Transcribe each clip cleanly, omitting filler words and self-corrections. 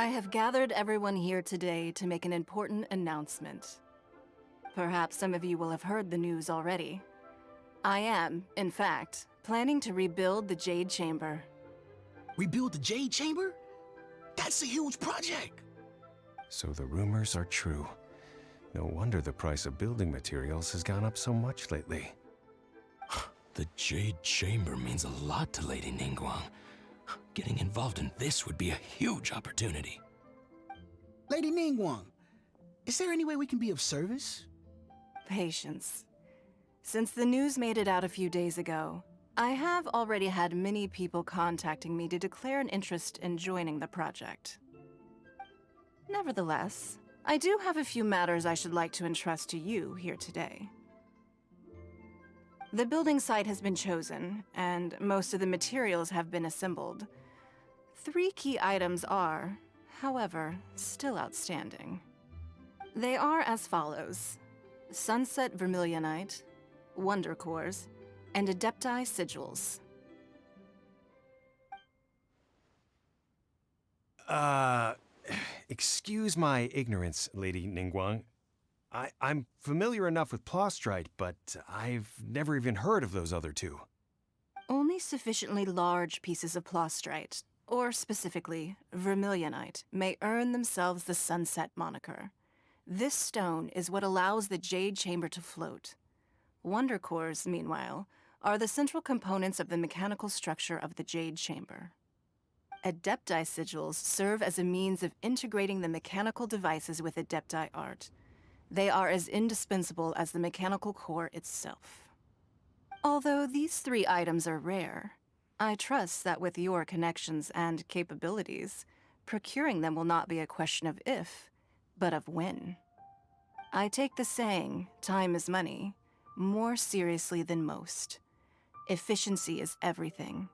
I have gathered everyone here today to make an important announcement. Perhaps some of you will have heard the news already. I am, in fact, planning to rebuild the Jade Chamber. Rebuild the Jade Chamber? That's a huge project! So the rumors are true. No wonder the price of building materials has gone up so much lately. The Jade Chamber means a lot to Lady Ningguang. Getting involved in this would be a huge opportunity. Lady Ningguang, is there any way we can be of service? Patience. Since the news made it out a few days ago, I have already had many people contacting me to declare an interest in joining the project. Nevertheless, I do have a few matters I should like to entrust to you here today. The building site has been chosen, and most of the materials have been assembled. 3 key items are, however, still outstanding. They are as follows: Sunset Vermilionite, Wonder Cores, and Adepti Sigils. Excuse my ignorance, Lady Ningguang. I'm familiar enough with Plostrite, but I've never even heard of those other 2. Only sufficiently large pieces of Plostrite, or specifically Vermilionite, may earn themselves the Sunset moniker. This stone is what allows the Jade Chamber to float. Wonder Cores, meanwhile, are the central components of the mechanical structure of the Jade Chamber. Adepti Sigils serve as a means of integrating the mechanical devices with Adepti art. They are as indispensable as the mechanical core itself. Although these 3 items are rare, I trust that with your connections and capabilities, procuring them will not be a question of if, but of when. I take the saying, time is money, more seriously than most. Efficiency is everything.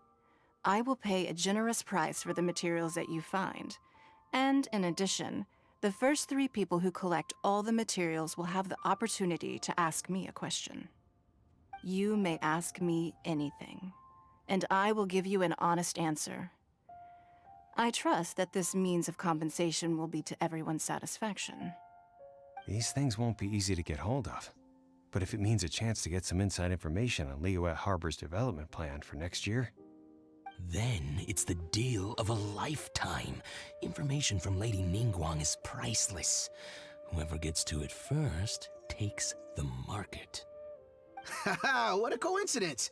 I will pay a generous price for the materials that you find, and in addition, the first 3 people who collect all the materials will have the opportunity to ask me a question. You may ask me anything, and I will give you an honest answer. I trust that this means of compensation will be to everyone's satisfaction. These things won't be easy to get hold of. But if it means a chance to get some inside information on Liyue Harbor's development plan for next year... Then it's the deal of a lifetime. Information from Lady Ningguang is priceless. Whoever gets to it first takes the market. Haha, what a coincidence!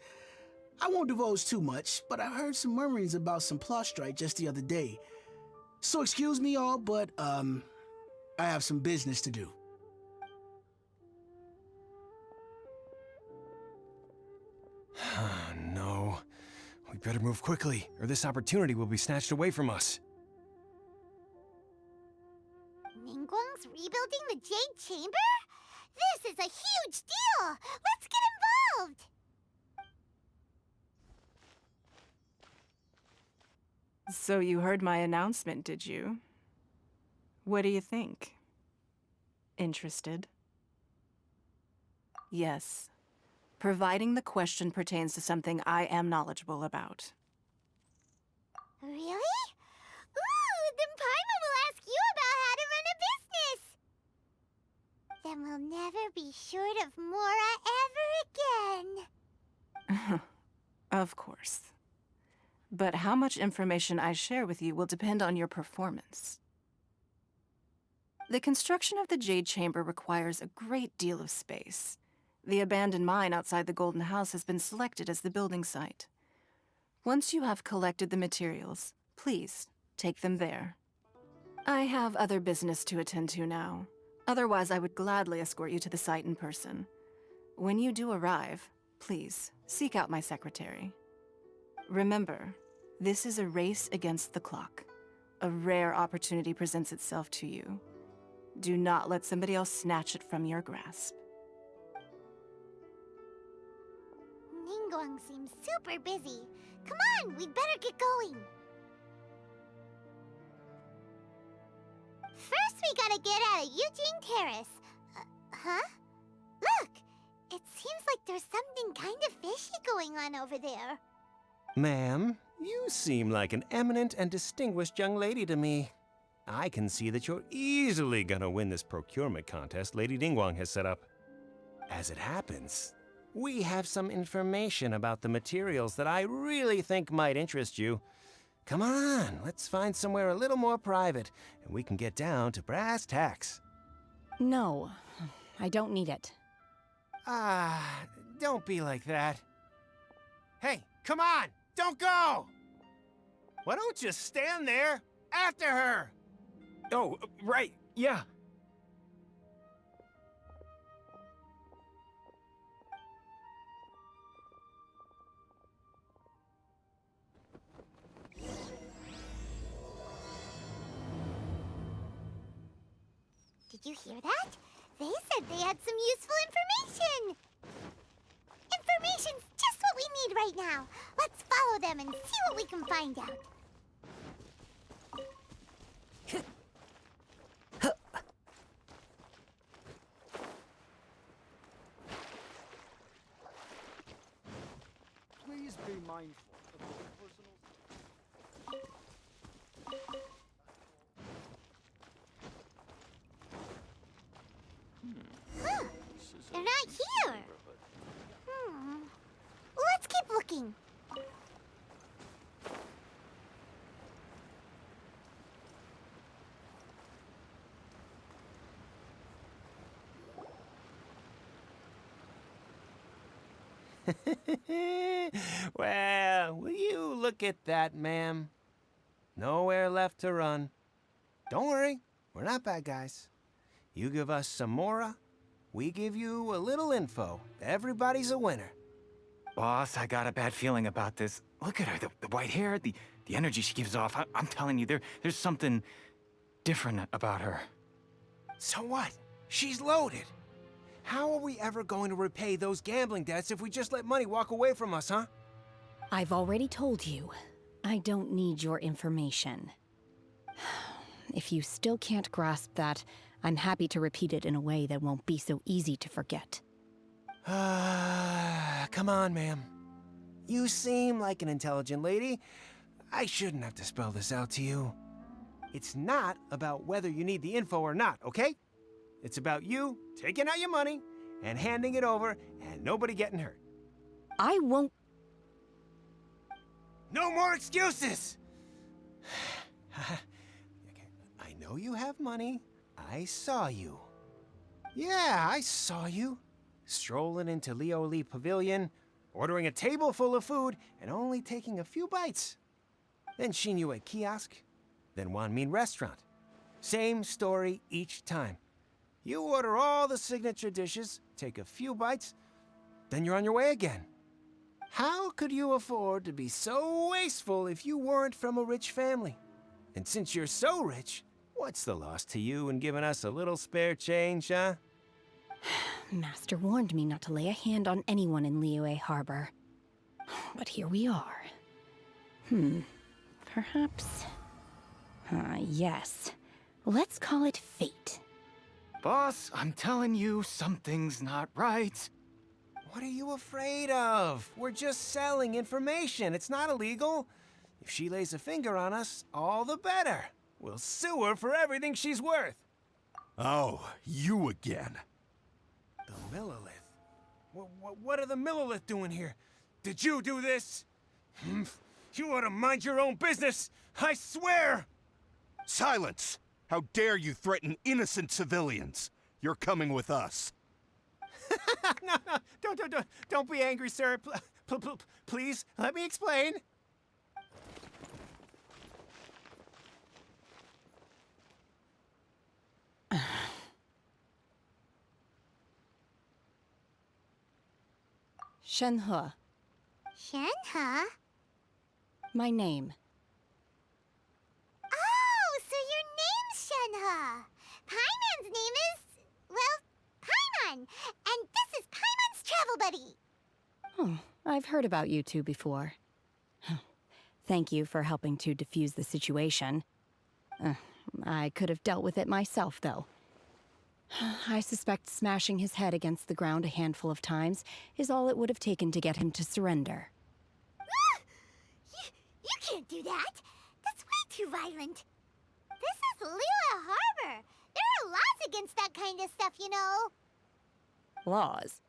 I won't divulge too much, but I heard some murmurings about some Plostrite just the other day. So excuse me all, but, I have some business to do. No. We better move quickly, or this opportunity will be snatched away from us. Ningguang's rebuilding the Jade Chamber? This is a huge deal! Let's get involved! So you heard my announcement, did you? What do you think? Interested? Yes. Providing the question pertains to something I am knowledgeable about. Really? Ooh, then Paimon will ask you about how to run a business! Then we'll never be short of Mora ever again. Of course. But how much information I share with you will depend on your performance. The construction of the Jade Chamber requires a great deal of space. The abandoned mine outside the Golden House has been selected as the building site. Once you have collected the materials, please take them there. I have other business to attend to now. Otherwise, I would gladly escort you to the site in person. When you do arrive, please seek out my secretary. Remember, this is a race against the clock. A rare opportunity presents itself to you. Do not let somebody else snatch it from your grasp. Ningguang seems super busy. Come on, we'd better get going. First, we gotta get out of Eugene Terrace. Huh? Look! It seems like there's something kind of fishy going on over there. Ma'am, you seem like an eminent and distinguished young lady to me. I can see that you're easily gonna win this procurement contest Lady Ningguang has set up. As it happens, we have some information about the materials that I really think might interest you. Come on, let's find somewhere a little more private, and we can get down to brass tacks. No, I don't need it. Don't be like that. Hey, come on, don't go! Why don't you stand there after her? Oh, right, yeah. Did you hear that? They said they had some useful information. Information's just what we need right now. Let's follow them and see what we can find out. Please be mindful of your personal... Huh. They're not here. Let's keep looking. Well, will you look at that, ma'am? Nowhere left to run. Don't worry, we're not bad guys. You give us some mora, we give you a little info. Everybody's a winner. Boss, I got a bad feeling about this. Look at her, the white hair, the energy she gives off. I'm telling you, there's something different about her. So what? She's loaded. How are we ever going to repay those gambling debts if we just let money walk away from us, huh? I've already told you, I don't need your information. If you still can't grasp that, I'm happy to repeat it in a way that won't be so easy to forget. Come on, ma'am. You seem like an intelligent lady. I shouldn't have to spell this out to you. It's not about whether you need the info or not, okay? It's about you taking out your money and handing it over and nobody getting hurt. I won't. No more excuses! Okay, I know you have money. I saw you. Yeah, I saw you. Strolling into Leo Lee Pavilion, ordering a table full of food, and only taking a few bites. Then Shinyue Kiosk, then Wanmin Restaurant. Same story each time. You order all the signature dishes, take a few bites, then you're on your way again. How could you afford to be so wasteful if you weren't from a rich family? And since you're so rich, what's the loss to you in giving us a little spare change, huh? Master warned me not to lay a hand on anyone in Liyue Harbor. But here we are. Perhaps... yes. Let's call it fate. Boss, I'm telling you, something's not right. What are you afraid of? We're just selling information. It's not illegal. If she lays a finger on us, all the better. We'll sue her for everything she's worth. Oh, you again. The Millilith? What are the Millilith doing here? Did you do this? You ought to mind your own business, I swear! Silence! How dare you threaten innocent civilians? You're coming with us. No, don't be angry, sir. Please, let me explain. Shenhe, Shenhe? my name. Oh, so your name's Shenhe. Paimon's name is, well, Paimon. And this is Paimon's travel buddy. Oh, I've heard about you two before. Thank you for helping to defuse the situation. I could have dealt with it myself, though. I suspect smashing his head against the ground a handful of times is all it would have taken to get him to surrender. You can't do that. That's way too violent. This is Lila Harbor. There are laws against that kind of stuff, you know. Laws?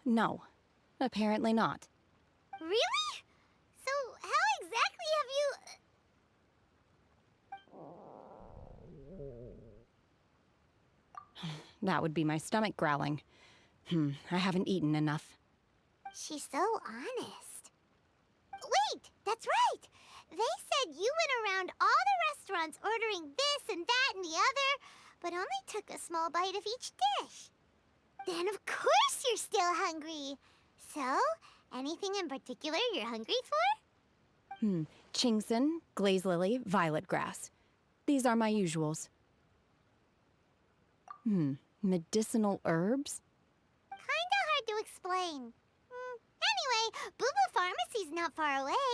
No, apparently not. Really? So how exactly have you... That would be my stomach growling. I haven't eaten enough. She's so honest. Wait, that's right. They said you went around all the restaurants ordering this and that and the other, but only took a small bite of each dish. Then of course you're still hungry. So, anything in particular you're hungry for? Chingson, glaze lily, violet grass. These are my usuals. Medicinal herbs? Kinda hard to explain. Anyway, Booba Pharmacy's not far away.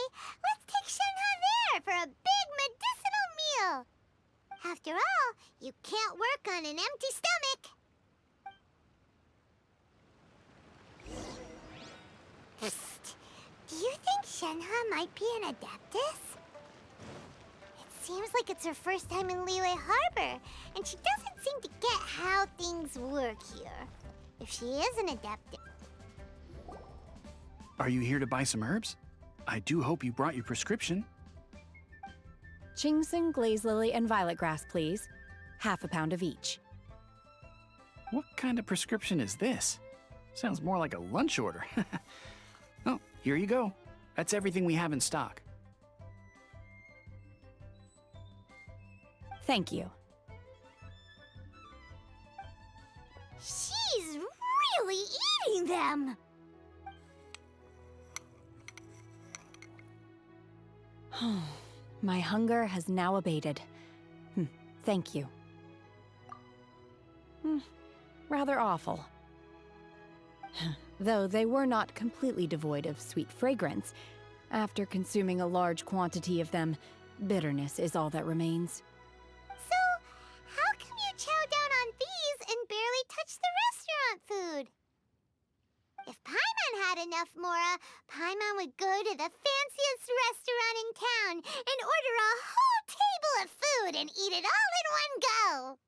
Let's take Shenhe there for a big medicinal meal. After all, you can't work on an empty stomach. Psst. Do you think Shenhe might be an Adeptus? It seems like it's her first time in Liyue Harbor, and she doesn't seem to get how things work here. If she is an Adeptus... Are you here to buy some herbs? I do hope you brought your prescription. Chingson, glaze lily, and violet grass, please. Half a pound of each. What kind of prescription is this? Sounds more like a lunch order. Oh, here you go. That's everything we have in stock. Thank you. She's really eating them! My hunger has now abated. Thank you. Rather awful. Though they were not completely devoid of sweet fragrance, after consuming a large quantity of them, bitterness is all that remains. So, how come you chow down on these and barely touch the restaurant food? If Paimon had enough Mora, Paimon would go to the fanciest restaurant in town and order a whole table of food and eat it all in one go.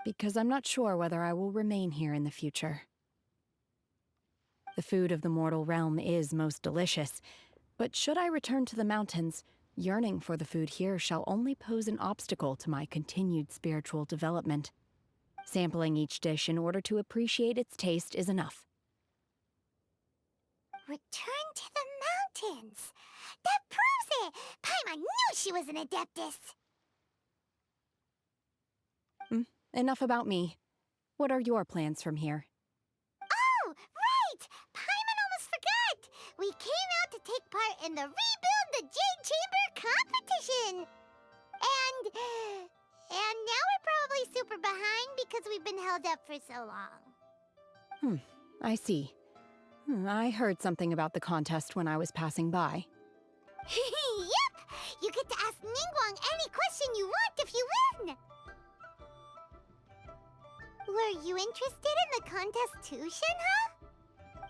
Because I'm not sure whether I will remain here in the future. The food of the mortal realm is most delicious, but should I return to the mountains, yearning for the food here shall only pose an obstacle to my continued spiritual development. Sampling each dish in order to appreciate its taste is enough. Return to the mountains. That proves it! Paimon knew she was an Adeptus. Enough about me. What are your plans from here? Oh, right! Paimon almost forgot! We came out to take part in the Rebuild the Jade Chamber competition! And now we're probably super behind because we've been held up for so long. I see. I heard something about the contest when I was passing by. Yep! You get to ask Ningguang any question you want if you win! Were you interested in the contest too,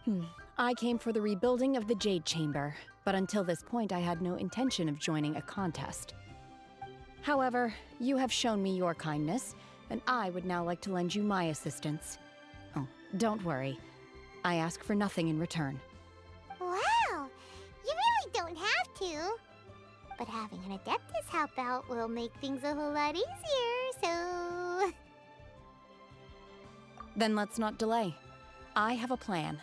Shenhe? I came for the rebuilding of the Jade Chamber, but until this point I had no intention of joining a contest. However, you have shown me your kindness, and I would now like to lend you my assistance. Oh, don't worry. I ask for nothing in return. Wow! You really don't have to. But having an Adeptus help out will make things a whole lot easier, so... Then let's not delay. I have a plan.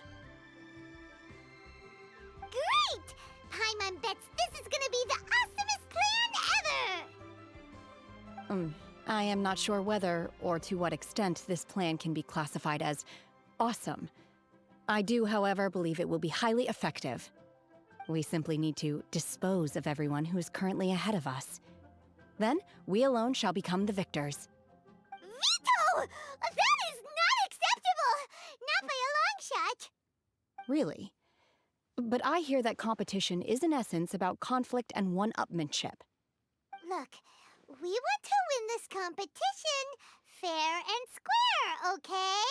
Great! Paimon bets this is gonna be the awesomest plan ever! I am not sure whether or to what extent this plan can be classified as awesome. I do, however, believe it will be highly effective. We simply need to dispose of everyone who is currently ahead of us. Then, we alone shall become the victors. Veto! That is not acceptable! Not by a long shot! Really? But I hear that competition is in essence about conflict and one-upmanship. Look, we want to win this competition fair and square, okay?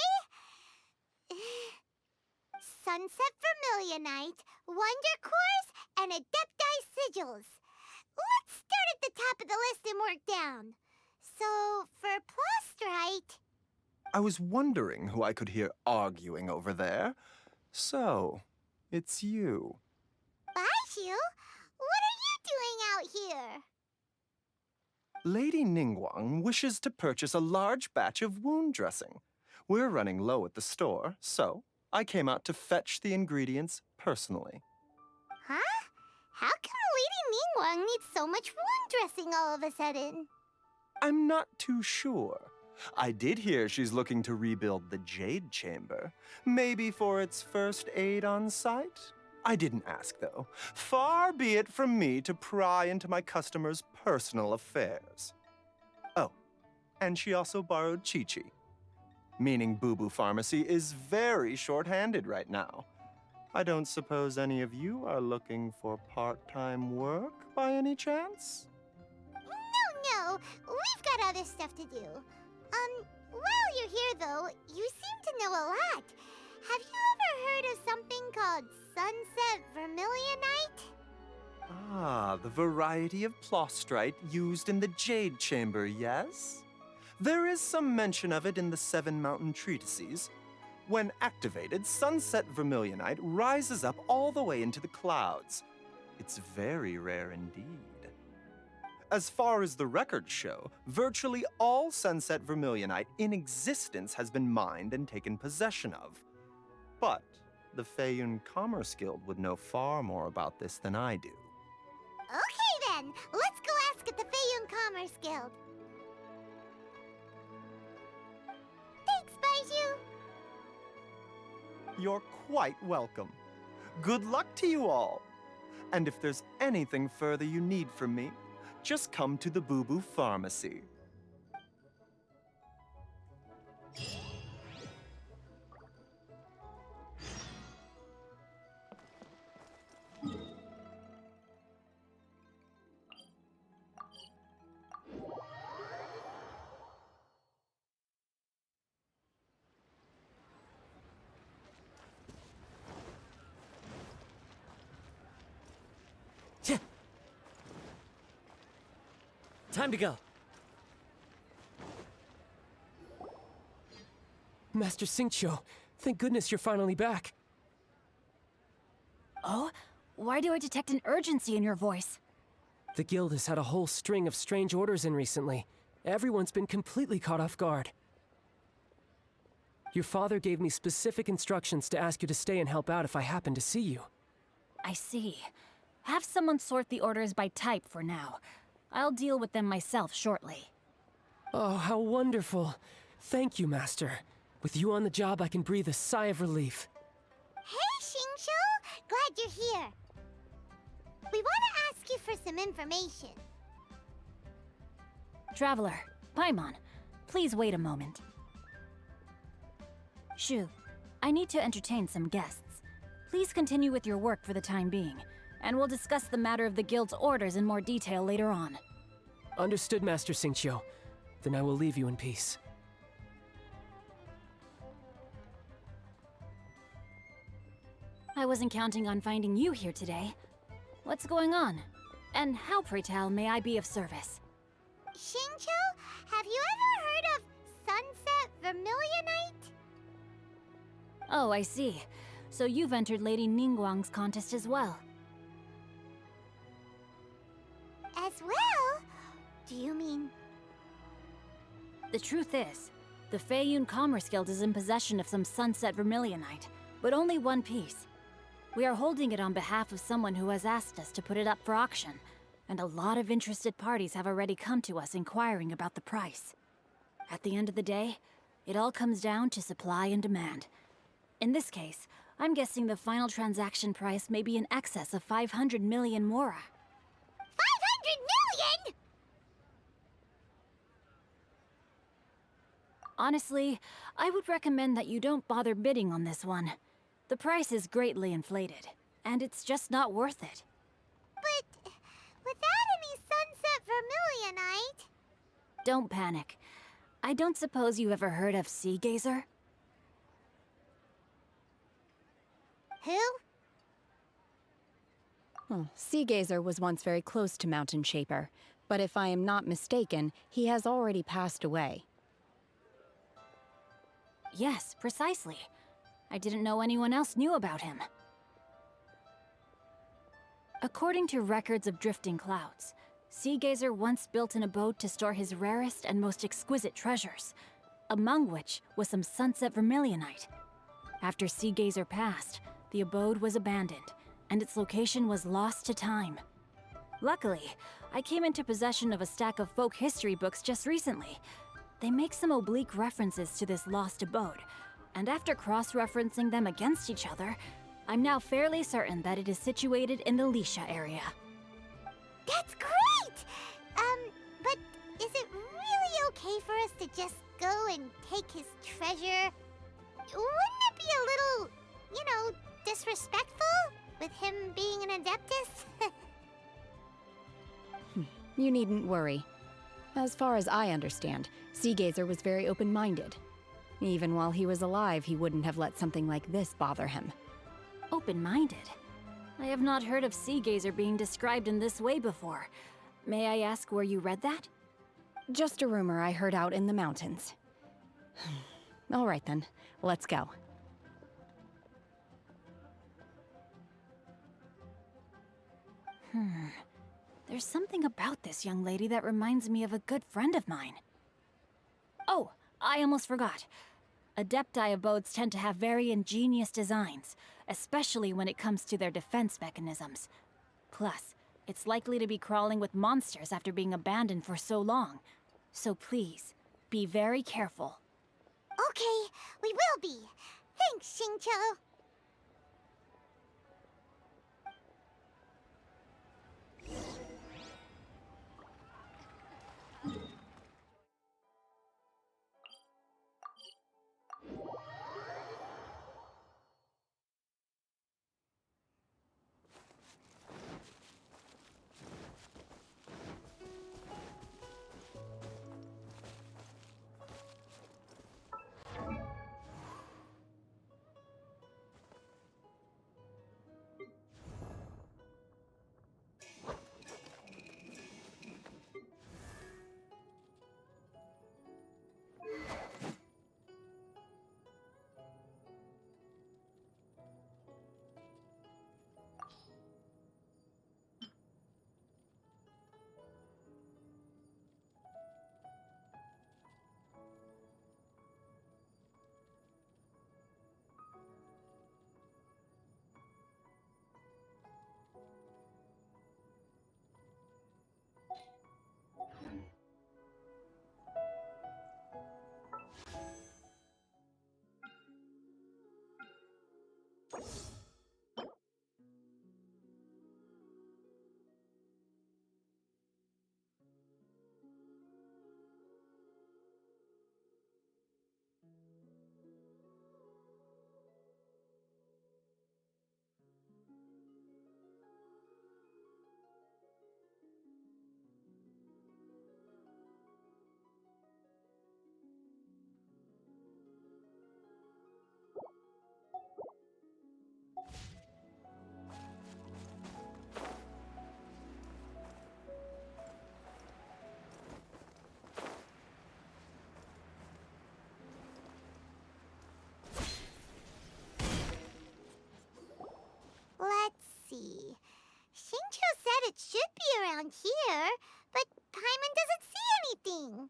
Sunset Vermilionite, Wonder Cores, and Adepti Sigils. Let's start top of the list and work down. So, for Plostrite... I was wondering who I could hear arguing over there. So, it's you. Baiju? What are you doing out here? Lady Ningguang wishes to purchase a large batch of wound dressing. We're running low at the store, so I came out to fetch the ingredients personally. Huh? How come Lady Ningguang needs so much wound dressing all of a sudden? I'm not too sure. I did hear she's looking to rebuild the Jade Chamber. Maybe for its first aid on site? I didn't ask, though. Far be it from me to pry into my customers' personal affairs. Oh, and she also borrowed Chi-Chi. Meaning Boo Boo Pharmacy is very short-handed right now. I don't suppose any of you are looking for part-time work by any chance? No, we've got other stuff to do. While you're here though, you seem to know a lot. Have you ever heard of something called Sunset Vermilionite? Ah, the variety of plostrite used in the Jade Chamber, yes? There is some mention of it in the Seven Mountain Treatises. When activated, Sunset Vermilionite rises up all the way into the clouds. It's very rare indeed. As far as the records show, virtually all Sunset Vermilionite in existence has been mined and taken possession of. But the Feiyun Commerce Guild would know far more about this than I do. Okay then, let's go ask at the Feiyun Commerce Guild. Thanks, Baiju. You're quite welcome. Good luck to you all. And if there's anything further you need from me, just come to the Boo Boo Pharmacy. Time to go. Master Xingqiu, thank goodness you're finally back. Oh? Why do I detect an urgency in your voice? The guild has had a whole string of strange orders in recently. Everyone's been completely caught off guard. Your father gave me specific instructions to ask you to stay and help out if I happen to see you. I see. Have someone sort the orders by type for now. I'll deal with them myself shortly. Oh, how wonderful. Thank you, Master. With you on the job, I can breathe a sigh of relief. Hey, Xingqiu! Glad you're here. We want to ask you for some information. Traveler, Paimon, please wait a moment. Shu, I need to entertain some guests. Please continue with your work for the time being, and we'll discuss the matter of the guild's orders in more detail later on. Understood, Master Xingqiu. Then I will leave you in peace. I wasn't counting on finding you here today. What's going on? And how, pray tell, may I be of service? Xingqiu, have you ever heard of Sunset Vermilionite? Oh, I see. So you've entered Lady Ningguang's contest as well. As well? Do you mean... The truth is, the Feiyun Commerce Guild is in possession of some Sunset Vermilionite, but only one piece. We are holding it on behalf of someone who has asked us to put it up for auction, and a lot of interested parties have already come to us inquiring about the price. At the end of the day, it all comes down to supply and demand. In this case, I'm guessing the final transaction price may be in excess of 500 million mora. 500 million?! Honestly, I would recommend that you don't bother bidding on this one. The price is greatly inflated, and it's just not worth it. But without any Sunset Vermilionite... Don't panic. I don't suppose you ever heard of Sea Gazer? Who? Sea Gazer was once very close to Mountain Shaper, But if I am not mistaken, he has already passed away. Yes, precisely. I didn't know anyone else knew about him. According to records of drifting clouds, Seagazer once built an abode to store his rarest and most exquisite treasures, among which was some sunset vermilionite. After Seagazer passed, the abode was abandoned, and its location was lost to time. Luckily, I came into possession of a stack of folk history books just recently. They make some oblique references to this lost abode, and after cross-referencing them against each other, I'm now fairly certain that it is situated in the Lisha area. That's great! But is it really okay for us to just go and take his treasure? Wouldn't it be a little, disrespectful with him being an Adeptus? You needn't worry. As far as I understand, Seagazer was very open-minded. Even while he was alive, he wouldn't have let something like this bother him. Open-minded? I have not heard of Seagazer being described in this way before. May I ask where you read that? Just a rumor I heard out in the mountains. All right then, let's go. There's something about this young lady that reminds me of a good friend of mine. Oh, I almost forgot. Adepti abodes tend to have very ingenious designs, especially when it comes to their defense mechanisms. Plus, it's likely to be crawling with monsters after being abandoned for so long. So please, be very careful. Okay, we will be. Thanks, Xingqiu. Let's see. Xingqiu said it should be around here, but Paimon doesn't see anything.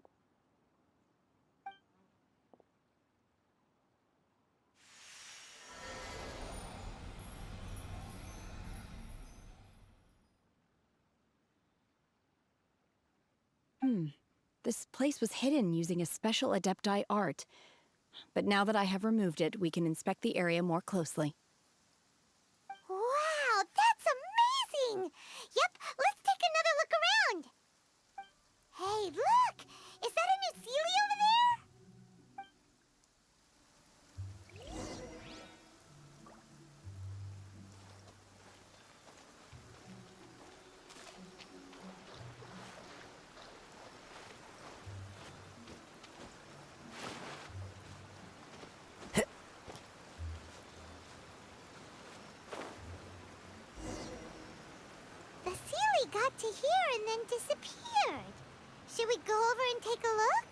This place was hidden using a special Adepti art. But now that I have removed it, we can inspect the area more closely. Wow, that's amazing! Yep, let's take another look around. Hey, look! Is that a new Sealy over there? The got to here and then disappeared. Should we go over and take a look?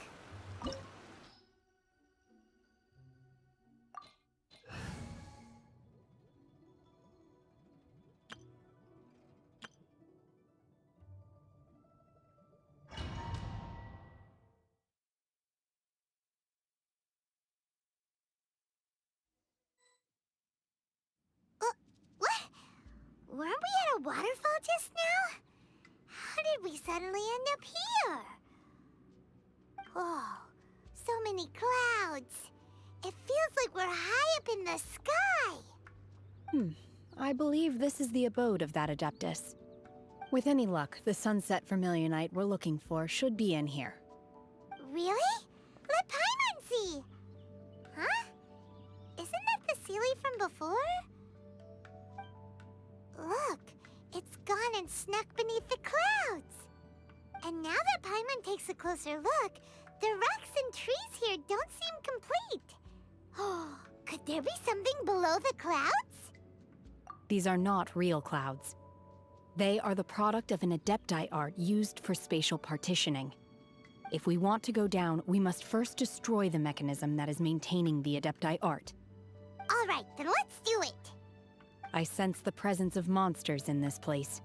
What? Weren't we at a waterfall just now? How did we suddenly end up here? Oh, so many clouds. It feels like we're high up in the sky. I believe this is the abode of that Adeptus. With any luck, the sunset vermilionite we're looking for should be in here. Really? Let Paimon see. Huh? Isn't that the Sealy from before? Look, it's gone and snuck beneath the clouds. And now that Paimon takes a closer look, the rocks and trees here don't seem complete. Oh, could there be something below the clouds? These are not real clouds. They are the product of an Adepti art used for spatial partitioning. If we want to go down, we must first destroy the mechanism that is maintaining the Adepti art. All right, then let's do it. I sense the presence of monsters in this place.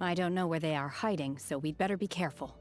I don't know where they are hiding, so we'd better be careful.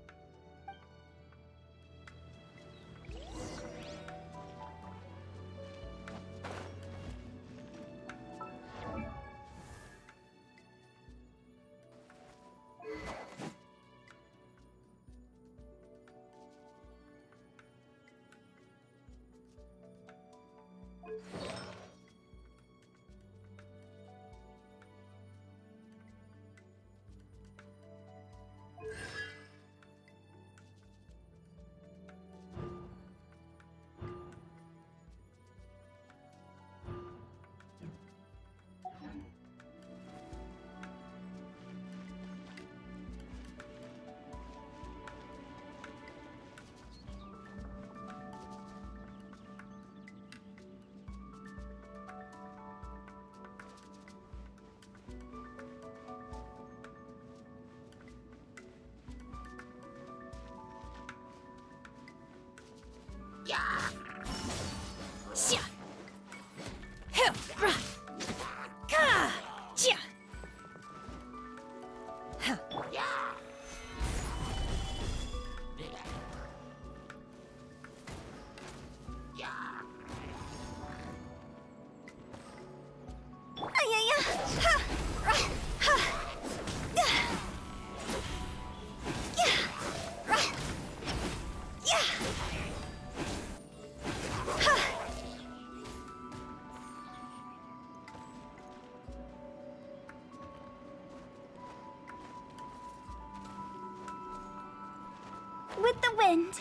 With the wind.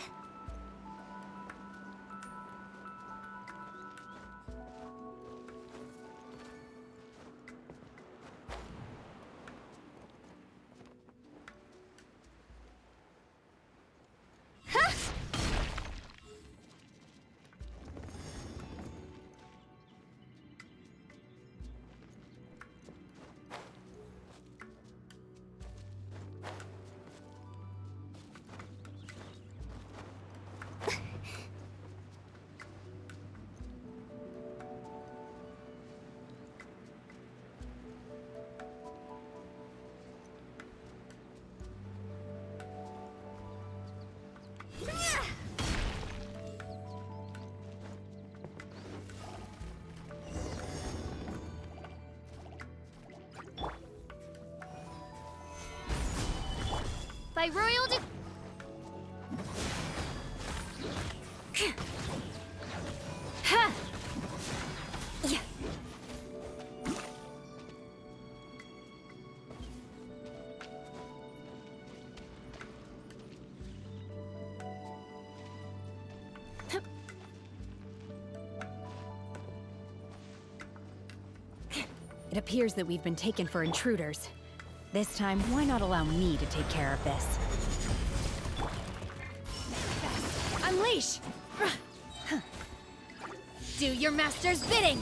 By royal It appears that we've been taken for intruders. This time, why not allow me to take care of this? Unleash! Do your master's bidding!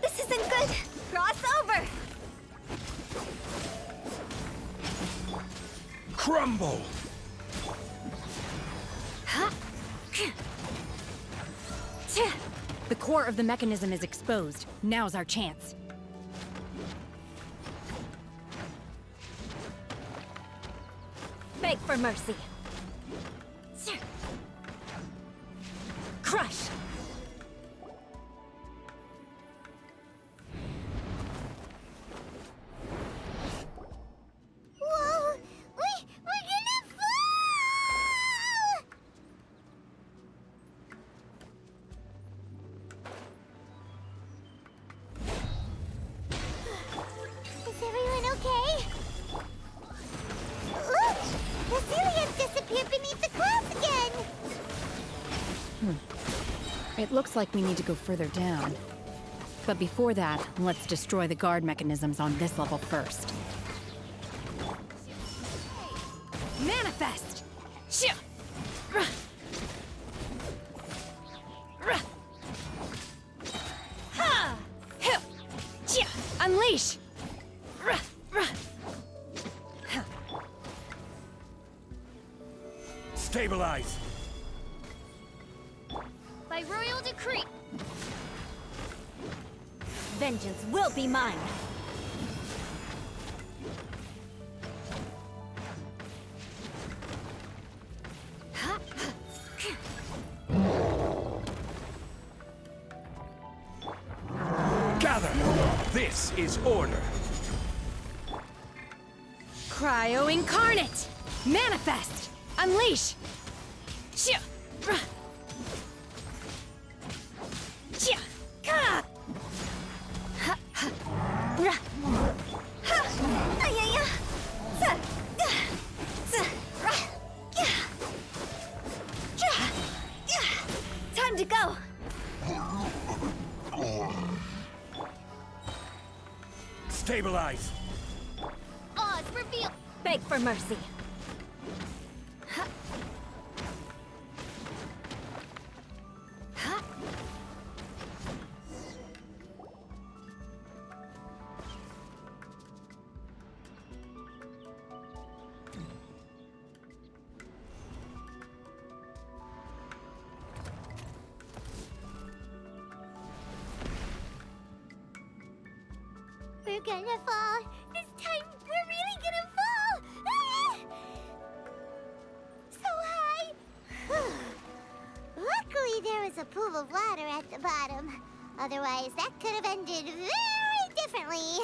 This isn't good. Cross over. Crumble! The core of the mechanism is exposed. Now's our chance. Beg for mercy. Crush! Whoa! We're gonna fall! Is everyone okay? Look! The Celians disappeared beneath the clouds again! It looks like we need to go further down. But before that, let's destroy the guard mechanisms on this level first. Manifest! Shoo! Ruh! Ruh! Ha! Hill! Chia! Unleash! Ruh! Ruh! Ha! Stabilize! By royal decree. Vengeance will be mine. Gather! This is order! Cryo incarnate! Manifest! Unleash! Shoo! Ruh! Chia! Ka! Ha! Ha! Ruh! Ha! Ay, ay, ay! Sa! Ga! Sa! Ruh! Ga! Ja! Ja! Time to go! Stabilize! Oz, reveal! Beg for mercy. Ha! Ha! We're gonna fall. This time, we're really gonna fall. Ah! So high. Luckily, there was a pool of water at the bottom. Otherwise, that could have ended very differently.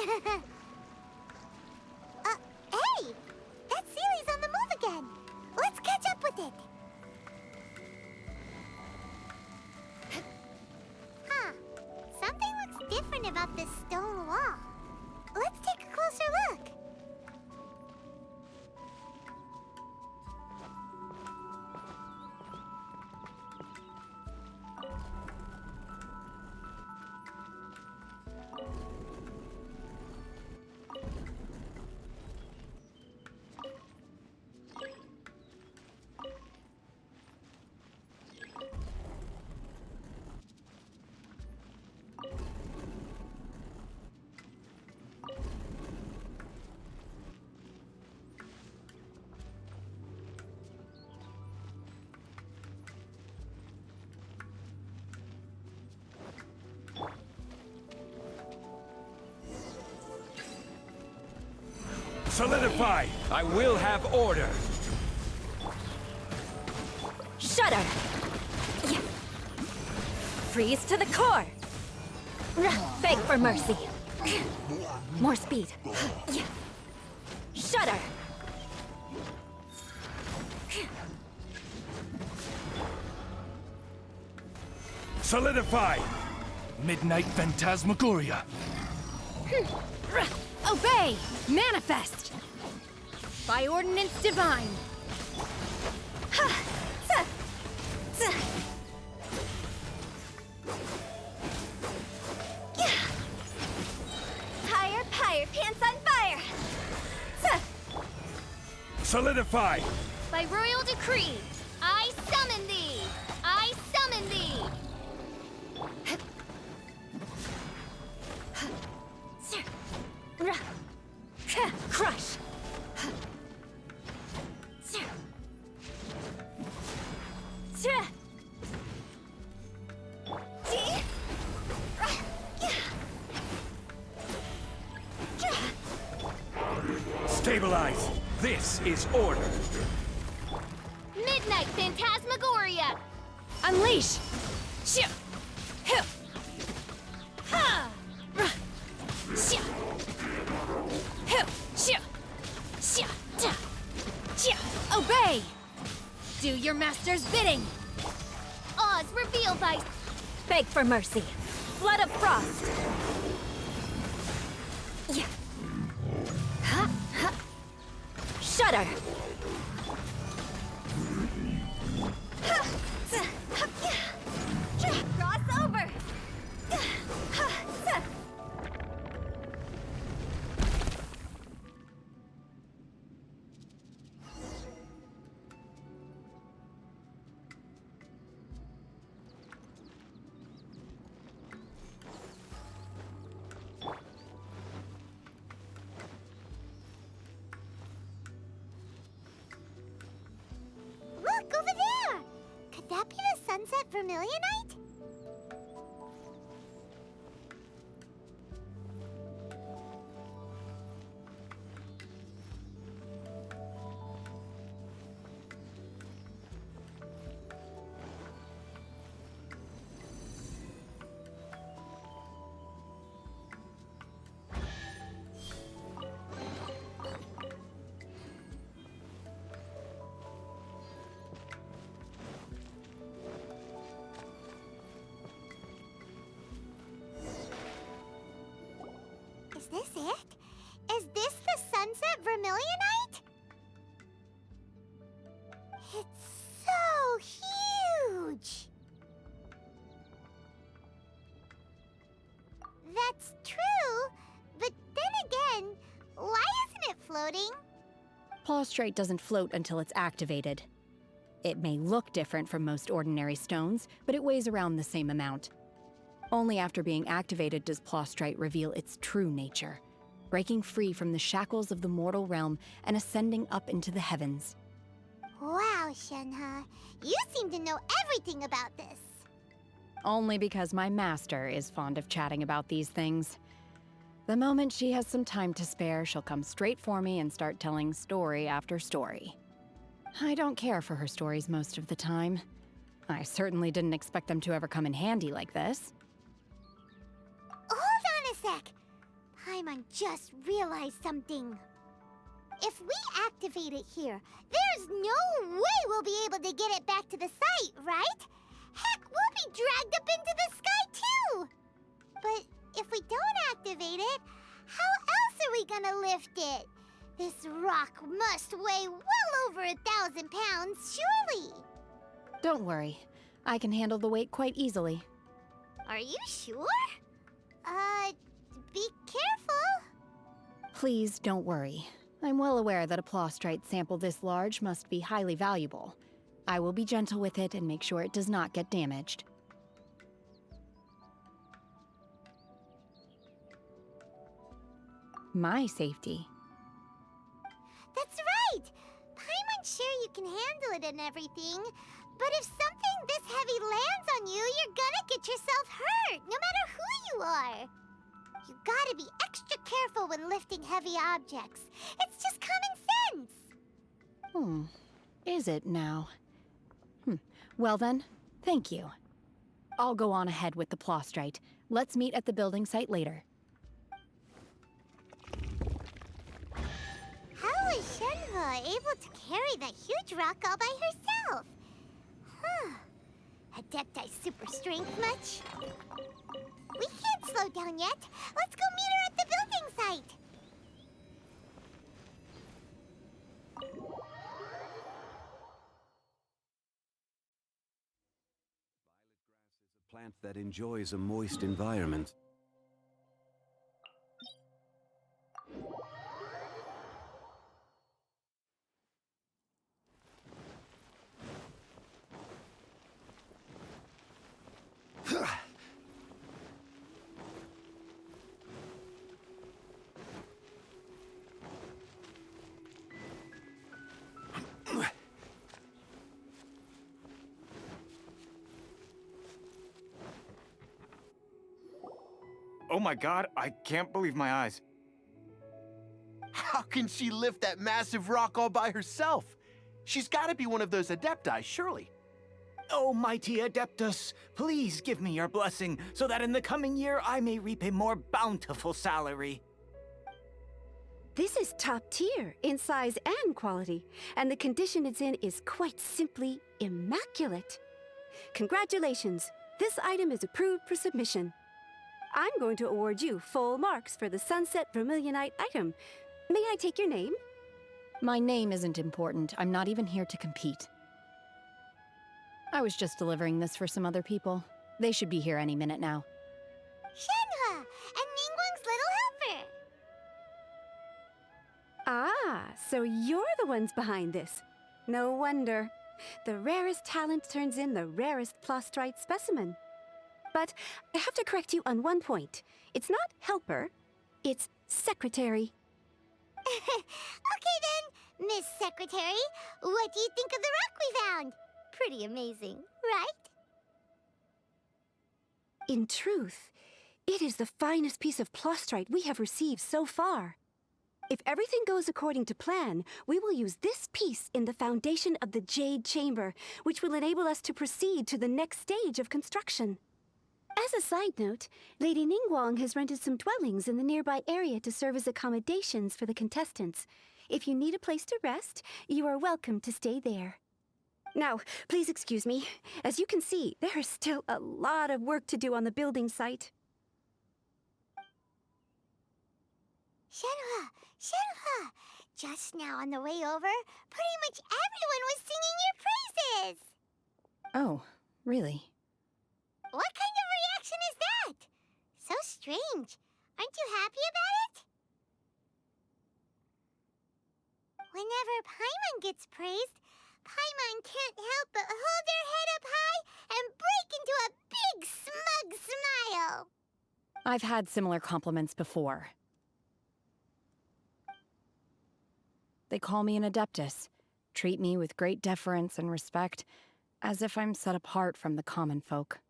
Hey! That Sealy's on the move again. Let's catch up with it. Huh. Something looks different about this stone wall. Let's take a closer look. Solidify! I will have order! Shudder! Yeah. Freeze to the core! Beg for mercy! More speed! Yeah. Shudder! Solidify! Midnight Phantasmagoria! Obey! Manifest! By ordinance divine! Ha! Tsa! Tsa! Yeah! Higher, higher, pants on fire! Tsa! Solidify! By royal decree, I summon thee! I summon thee! Crush! Stabilize! This is order! Midnight Phantasmagoria! Unleash! Shia! Hill! Ha! Shia! Hill! Shia! Shia! Ta! Shia! Obey! Do your master's bidding! Oz, reveal by... Beg for mercy. Flood of frost. Yeah. Ha, ha. Shudder. Ha, tsa, ha, yeah. Cross over. Ha, tsa. Look, over there! Could that be the sunset vermilionite? Is this it? Is this the sunset vermilionite? It's so huge! That's true, but then again, why isn't it floating? Plaustrite doesn't float until it's activated. It may look different from most ordinary stones, but it weighs around the same amount. Only after being activated does Plaustrite reveal its true nature, breaking free from the shackles of the mortal realm and ascending up into the heavens. Wow, Shenhe, you seem to know everything about this. Only because my master is fond of chatting about these things. The moment she has some time to spare, she'll come straight for me and start telling story after story. I don't care for her stories most of the time. I certainly didn't expect them to ever come in handy like this. Hold on a sec. Paimon just realized something. If we activate it here, there's no way we'll be able to get it back to the site, right? Heck, we'll be dragged up into the sky too! But if we don't activate it, how else are we gonna lift it? This rock must weigh well over 1,000 pounds, surely! Don't worry. I can handle the weight quite easily. Are you sure? Be careful. Please don't worry. I'm well aware that a Plaustrite sample this large must be highly valuable. I will be gentle with it and make sure it does not get damaged. My safety. That's right! Paimon's sure you can handle it and everything, but if something this heavy lands on you, you're gonna get yourself hurt, no matter who you are. You gotta be extra careful when lifting heavy objects. It's just common sense. Is it now? Well then, thank you. I'll go on ahead with the Plaustrite. Let's meet at the building site later. How is Shenhe able to carry that huge rock all by herself? Huh. Adepti super strength much? We can't slow down yet. Let's go meet her at the building site. Plant that enjoys a moist environment. Oh my god, I can't believe my eyes. How can she lift that massive rock all by herself? She's gotta be one of those adepti, surely. Oh, mighty Adeptus, please give me your blessing so that in the coming year I may reap a more bountiful salary. This is top tier in size and quality, and the condition it's in is quite simply immaculate. Congratulations, this item is approved for submission. I'm going to award you full marks for the Sunset Vermilionite item. May I take your name? My name isn't important. I'm not even here to compete. I was just delivering this for some other people. They should be here any minute now. Shenhe, and Ningguang's little helper. Ah, so you're the ones behind this. No wonder. The rarest talent turns in the rarest Plostrite specimen. But I have to correct you on one point. It's not helper, it's secretary. Okay then, Miss Secretary, what do you think of the rock we found? Pretty amazing, right? In truth, it is the finest piece of Plostrite we have received so far. If everything goes according to plan, we will use this piece in the foundation of the Jade Chamber, which will enable us to proceed to the next stage of construction. As a side note, Lady Ningguang has rented some dwellings in the nearby area to serve as accommodations for the contestants. If you need a place to rest, you are welcome to stay there. Now, please excuse me. As you can see, there is still a lot of work to do on the building site. Shenhe, Shenhe, just now on the way over, pretty much everyone was singing your praises. Oh, really? What kind of reaction is that? So strange. Aren't you happy about it? Whenever Paimon gets praised, Paimon can't help but hold their head up high and break into a big smug smile. I've had similar compliments before. They call me an Adeptus, treat me with great deference and respect, as if I'm set apart from the common folk.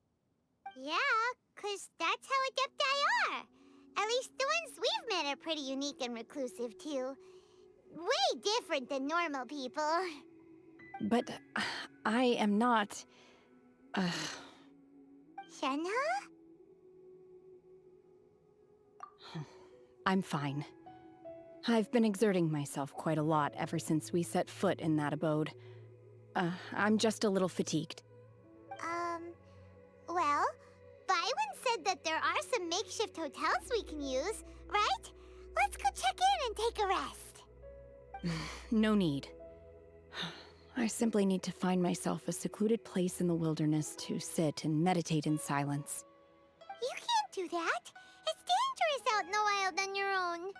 Yeah, 'cause that's how adepti are. At least the ones we've met are pretty unique and reclusive, too. Way different than normal people. But I am not... Shenhe? I'm fine. I've been exerting myself quite a lot ever since we set foot in that abode. I'm just a little fatigued. Well, Byron said that there are some makeshift hotels we can use, right? Let's go check in and take a rest. No need. I simply need to find myself a secluded place in the wilderness to sit and meditate in silence. You can't do that. It's dangerous out in the wild on your own.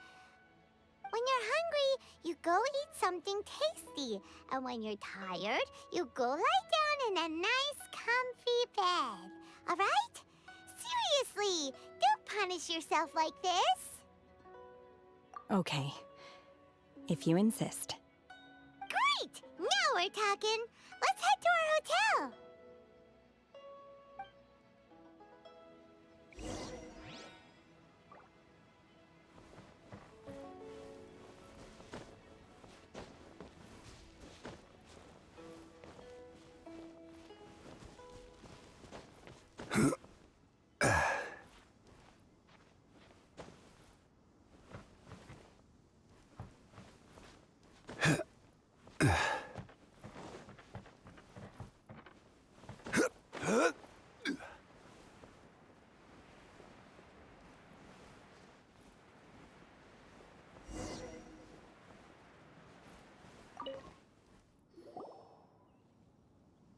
When you're hungry, you go eat something tasty. And when you're tired, you go lie down in a nice, comfy bed. All right? Seriously, don't punish yourself like this. Okay. If you insist. Great! Now we're talking. Let's head to our hotel.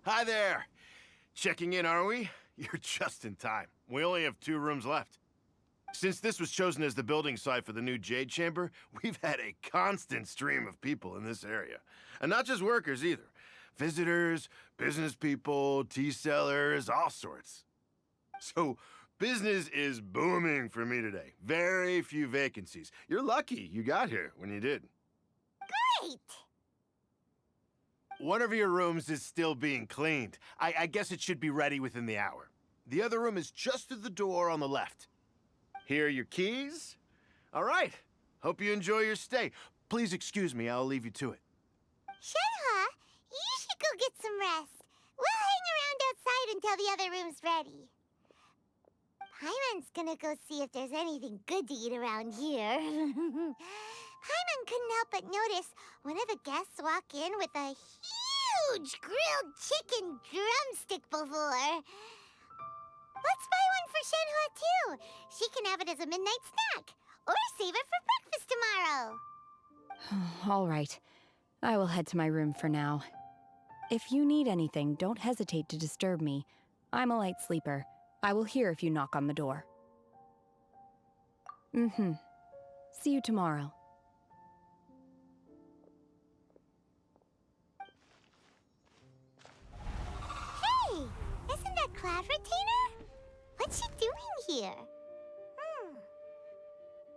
Hi there. Checking in, are we? You're just in time. We only have 2 rooms left. Since this was chosen as the building site for the new Jade Chamber, we've had a constant stream of people in this area. And not just workers either. Visitors, business people, tea sellers, all sorts. So, business is booming for me today. Very few vacancies. You're lucky you got here when you did. Great! One of your rooms is still being cleaned. I guess it should be ready within the hour. The other room is just through the door on the left. Here are your keys. All right. Hope you enjoy your stay. Please excuse me, I'll leave you to it. Shenhe, you should go get some rest. We'll hang around outside until the other room's ready. Paimon's gonna go see if there's anything good to eat around here. Paimon couldn't help but notice one of the guests walk in with a huge grilled chicken drumstick before. Let's buy one for Shenhe, too. She can have it as a midnight snack. Or save it for breakfast tomorrow. All right. I will head to my room for now. If you need anything, don't hesitate to disturb me. I'm a light sleeper. I will hear if you knock on the door. See you tomorrow. Hey! Isn't that Cloud Retainer? What's she doing here?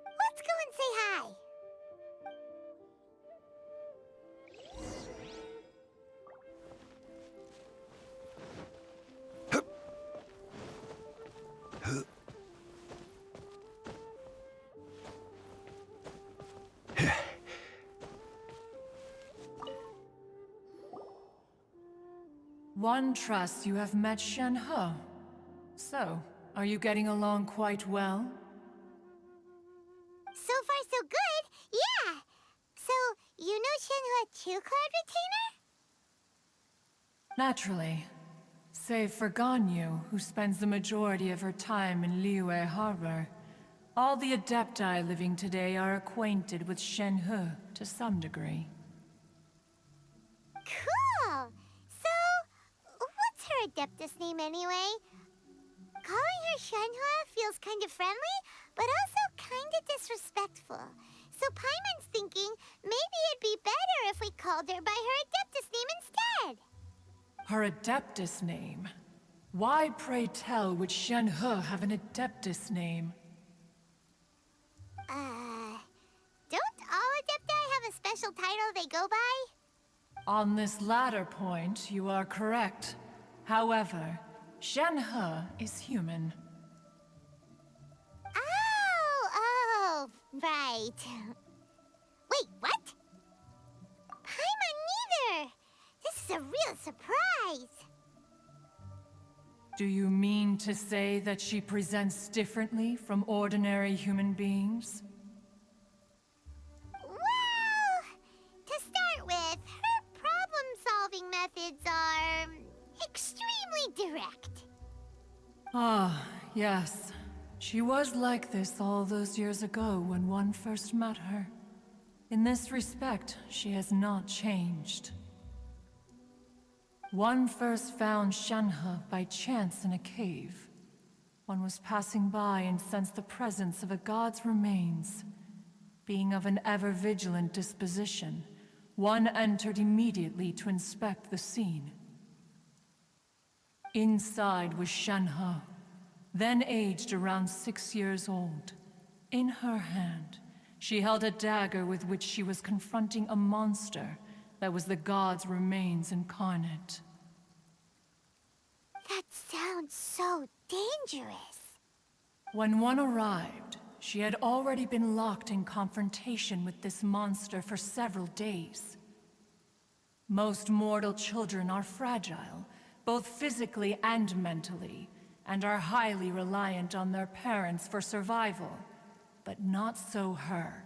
Let's go and say hi. One trusts you have met Shenhe. So, are you getting along quite well? So far, so good. Yeah. So, you know Shenhe too, Cloud Retainer? Naturally. Save for Ganyu, who spends the majority of her time in Liyue Harbor. All the Adepti living today are acquainted with Shenhe to some degree. Cool. So, what's her Adeptus name anyway? Calling her Shenhe feels kind of friendly, but also kind of disrespectful. So Paimon's thinking maybe it'd be better if we called her by her Adeptus name instead. Her Adeptus name? Why, pray tell, would Shenhe have an Adeptus name? Don't all Adepti have a special title they go by? On this latter point, you are correct. However, Shenhe is human. Oh, right. Wait, what? Paimon neither! This is a real surprise! Do you mean to say that she presents differently from ordinary human beings? Well, to start with, her problem-solving methods are extremely direct. Ah, yes. She was like this all those years ago when one first met her. In this respect, she has not changed. One first found Shenhe by chance in a cave. One was passing by and sensed the presence of a god's remains. Being of an ever-vigilant disposition, one entered immediately to inspect the scene. Inside was Shenhe, then aged around 6 years old. In her hand, she held a dagger with which she was confronting a monster that was the god's remains incarnate. That sounds so dangerous. When one arrived, she had already been locked in confrontation with this monster for several days. Most mortal children are fragile, both physically and mentally, and are highly reliant on their parents for survival, but not so her.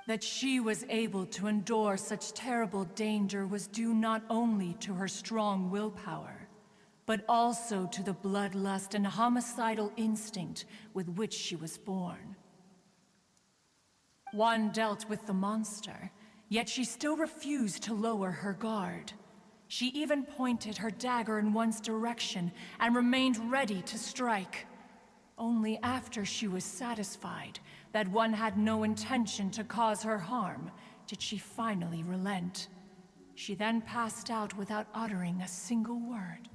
That she was able to endure such terrible danger was due not only to her strong willpower, but also to the bloodlust and homicidal instinct with which she was born. One dealt with the monster, yet she still refused to lower her guard. She even pointed her dagger in one's direction and remained ready to strike. Only after she was satisfied that one had no intention to cause her harm did she finally relent. She then passed out without uttering a single word.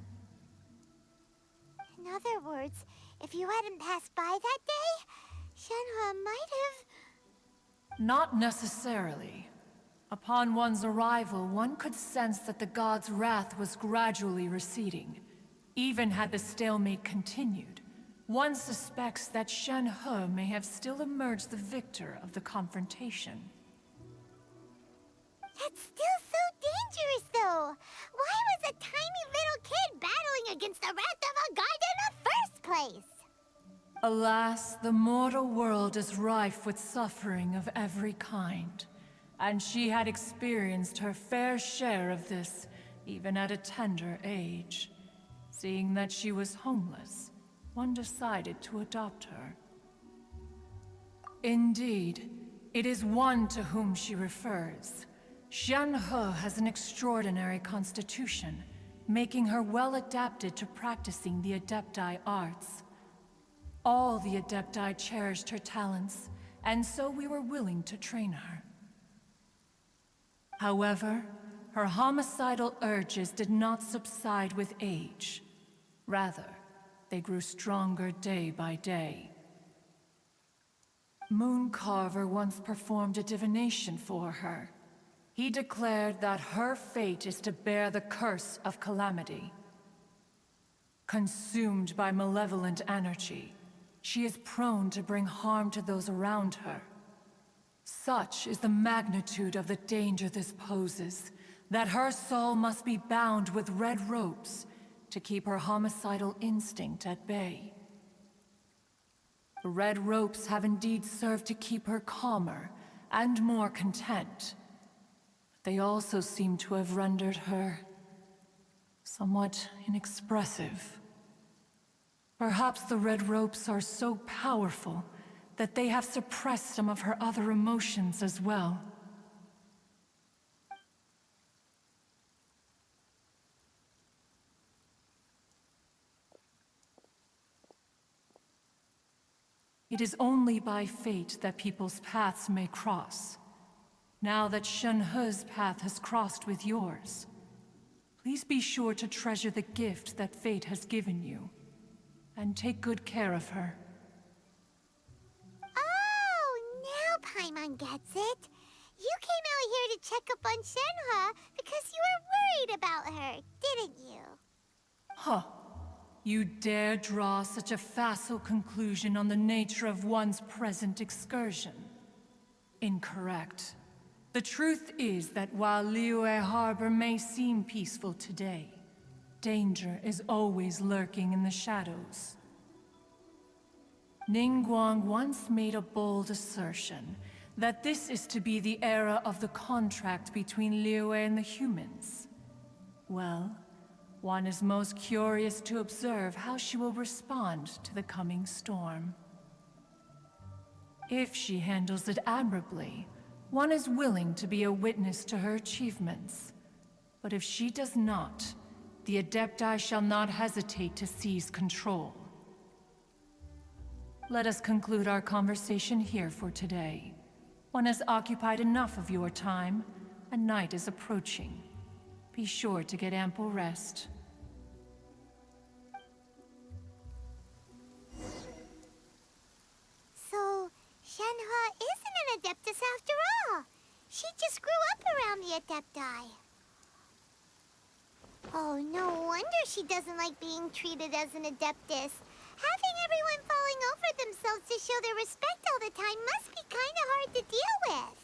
In other words, if you hadn't passed by that day, Shenhe might have... Not necessarily. Upon one's arrival, one could sense that the god's wrath was gradually receding. Even had the stalemate continued, one suspects that Shen He may have still emerged the victor of the confrontation. That's still so dangerous, though. Why was a tiny little kid battling against the wrath of a god in the first place? Alas, the mortal world is rife with suffering of every kind, and she had experienced her fair share of this, even at a tender age. Seeing that she was homeless, one decided to adopt her. Indeed, it is one to whom she refers. Shen He has an extraordinary constitution, making her well adapted to practicing the Adepti arts. All the Adepti cherished her talents, and so we were willing to train her. However, her homicidal urges did not subside with age. Rather, they grew stronger day by day. Mooncarver once performed a divination for her. He declared that her fate is to bear the curse of calamity. Consumed by malevolent energy, she is prone to bring harm to those around her. Such is the magnitude of the danger this poses, that her soul must be bound with red ropes to keep her homicidal instinct at bay. The red ropes have indeed served to keep her calmer and more content. But they also seem to have rendered her somewhat inexpressive. Perhaps the red ropes are so powerful that they have suppressed some of her other emotions as well. It is only by fate that people's paths may cross. Now that Shen He's path has crossed with yours, please be sure to treasure the gift that fate has given you, and take good care of her. Oh, now Paimon gets it. You came out here to check up on Shenhe because you were worried about her, didn't you? Huh. You dare draw such a facile conclusion on the nature of one's present excursion? Incorrect. The truth is that while Liyue Harbor may seem peaceful today, danger is always lurking in the shadows. Ningguang once made a bold assertion that this is to be the era of the contract between Liyue and the humans. Well, one is most curious to observe how she will respond to the coming storm. If she handles it admirably, one is willing to be a witness to her achievements. But if she does not, the Adepti shall not hesitate to seize control. Let us conclude our conversation here for today. One has occupied enough of your time, and night is approaching. Be sure to get ample rest. So, Shenhe isn't an Adeptus after all. She just grew up around the Adepti. Oh, no wonder she doesn't like being treated as an Adeptus. Having everyone falling over themselves to show their respect all the time must be kinda hard to deal with.